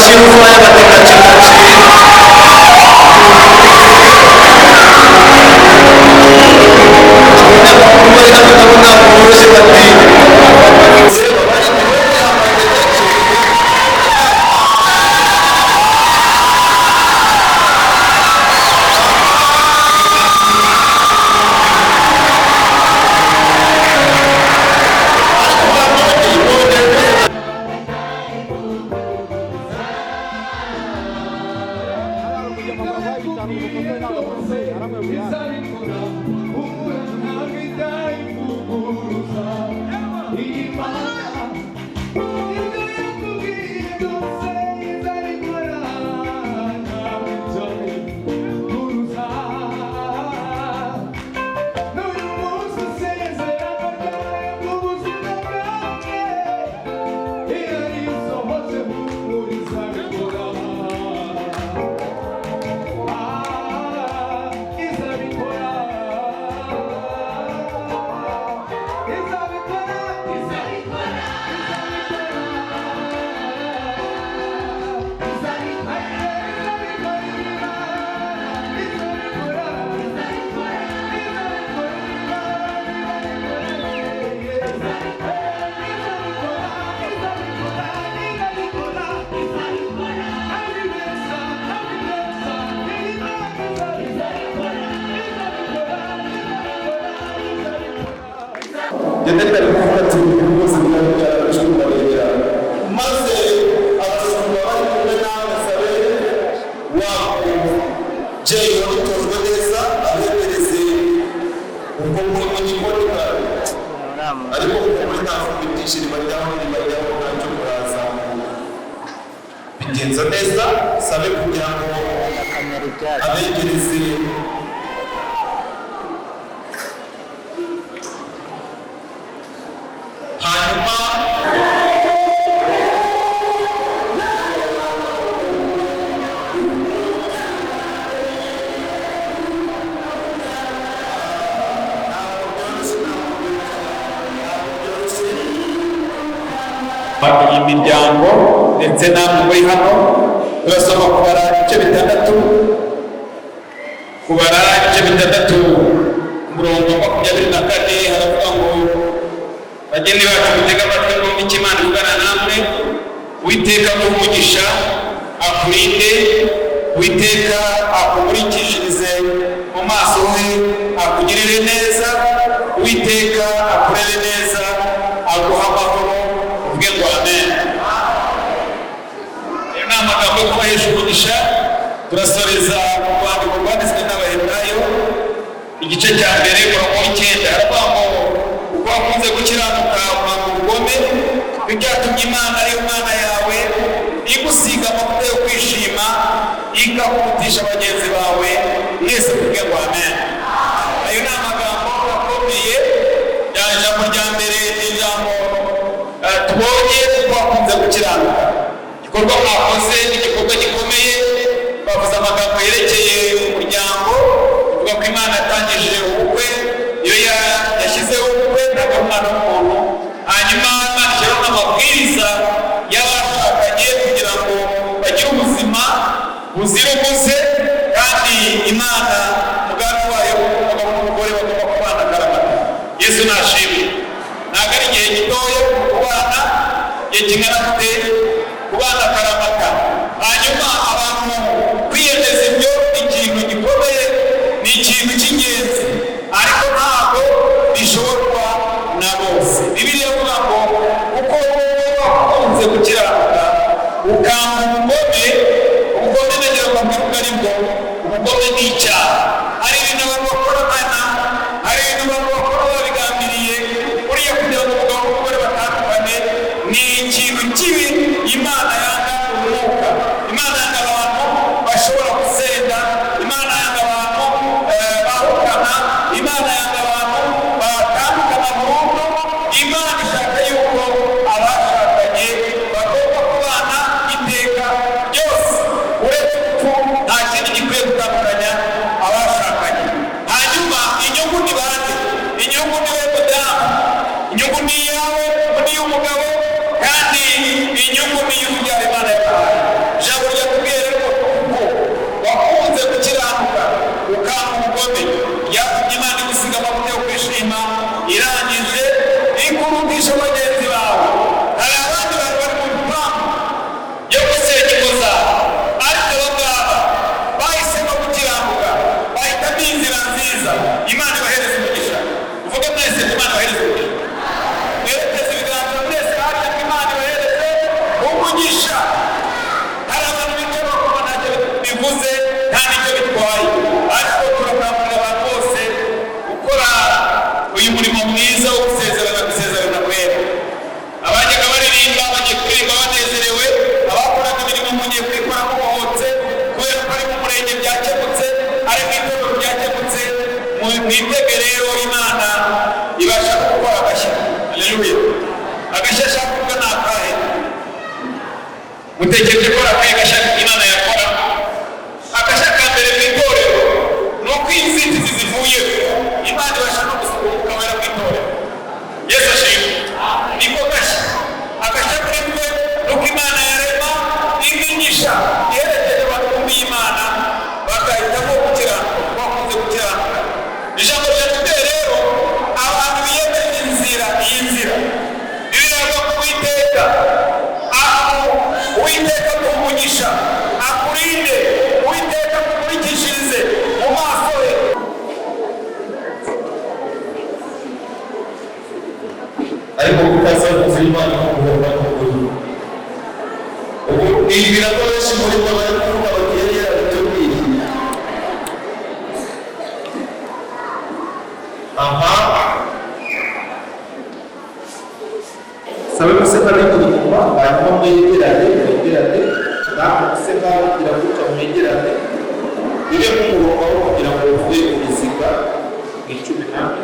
chimva y'amateka cy'umuci muri hano ndabona boroshye bati Yendeka rifati rwose byari cyumbarira maze abasumba bari kumwe nawe sabe wako jay watojwe neza abetereze ubwo muri gikonika ariko muri ntaho bitishiri bajyaho ntacyo kuraza bigenza neza sabe kugira ngo abetereze imiryango ndetse namwe muri hano turasoma kubara ibice bitandatu umurongo wa 24 haravuga ngo bageni bacu mutega amatwi mwumve icyo Imana ivugana namwe. Uwiteka umugisha akurinde, Uwiteka akumurikishirize mu maso he akugirire neza, Uwiteka akurere neza aguha amahoro. Uvuge ngo amen. Ni amagambo yo kubahesha umugisha. Turasoreza mu rwandiko rwanditswe n'Abaheburayo igice cya mbere umurongo w'9 haravuga ngo uko wakunze gukiranuka kwanga ubugome byatumye Imana ariyo Mana yawe igusiga amavuta yo kwishima ikakurutisha bagenzi bawe. Mwese tuvuge ngo amen. Ayo ni amagambo akomeye ya ijambo rya mbere. Ijambo tubonye uko wakunze gukiranuka, igikorwa mwakoze igikorwa gikomeye. Bavuze amagambo yerekeye umuryango, uvuga ko Imana yatangije ubukwe, iyo yashyizeho ubukwe ntabwo umwana w'umuntu. Hanyuma Imana ishyiraho n'amabwiriza y'abashakanye kugira ngo bagire ubuzima buzira umuze, kandi Imana umugambi wayo umugabo n'umugore bagomba kubana akaramata. Yesu nashimwe. Ntabwo ari igihe gitoya kubana, igihe kingana gute kubana akaramata. Hanyuma abantu kwiyemeza ibyo ni ikintu gikomeye, ni ikintu cy'ingenzi, ariko ntabwo bishoborwa na bose. Bibiliya ivuga ngo kuko wowe wakunze gukiranuka ukanga ubugome nagira ngo mbwirwe ari bwo ubugome ni icyaha. Hari ibintu abantu bakorana, hari ibintu abantu bakora babigambiriye, buriya kugira ngo umugabo n'umugore batandukane ni ikintu kibi. Imana yanga umwuka, Imana yanga abantu bashobora gusenda, Imana yanga abantu bahukana, Imana yanga abantu batandukana burundu. Imana ishaka yuko abashakanye bagomba kubana iteka mutekereje ko akaye gashya Imana yakora akashya ka mbere mu itorero no kwinzitizi zivuye Imana ibasha no gusohoka wera mu itorero. Yesu ashimwe. Niko gashya agashya kuri twe nuko Imana yarema imigisha iherekeje abantu mu Imana bakahitamo gukiranuka bakunze gukiranuka. Ijambo ryatubwiye rero abantu biyemeje inzira iyi nzira birava ku Uwiteka Uwiteka kumugisha akurinde Uwiteka kumurikishirize mu maso he. Ariko kutaza kuzima n'ukubona k'ukuri ubu ibi birakoresha muri bo bari kuvuga bati yari yarabitubwiye. Sabe você também tudo com papai, não me dirade, tá? Você vai tirar muito a me dirade. Ele é um local que não pode ver física, que chuva.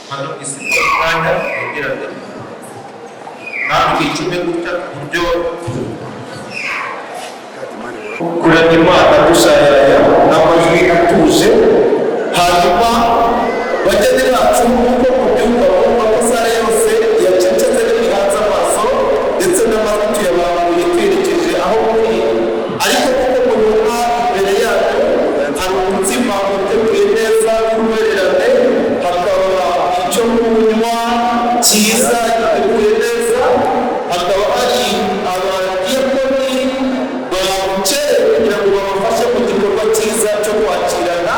Mas isso não é me dirade. Não que chuva muito muito. Kurang lima saya, nama juga tujuh, hanya bagenzi bacu uko mubyumva amakosa yose yacecetse n'ibihanza amaso ndetse n'amatwi yabantu yerekeje aho muri, ariko kuko munyuma imbere yacu hari umutsima uteguye neza w'uruwererane, hakaba icyo kunywa cyiza giteguye neza, hakaba hari abadiyakoni babukereye kugira ngo babafashe mu gikorwa cyiza cyo kwakirana.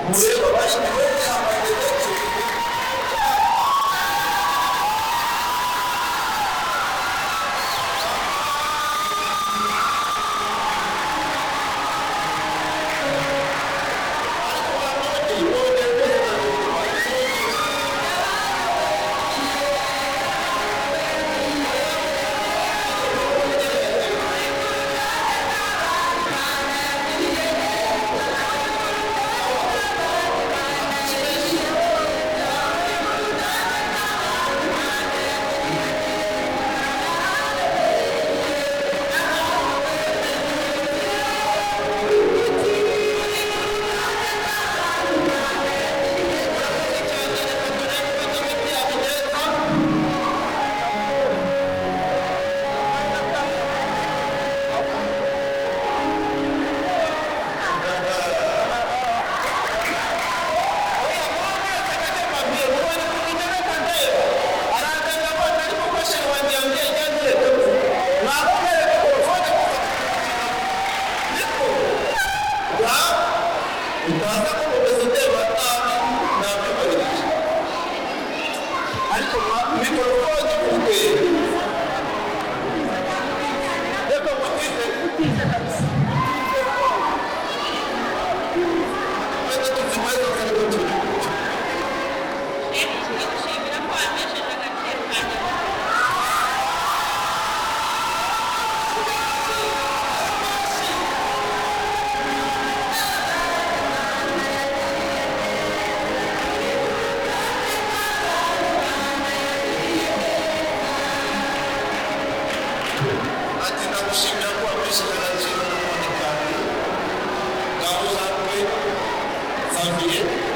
mureba bashyiriweho amategeko Thank you.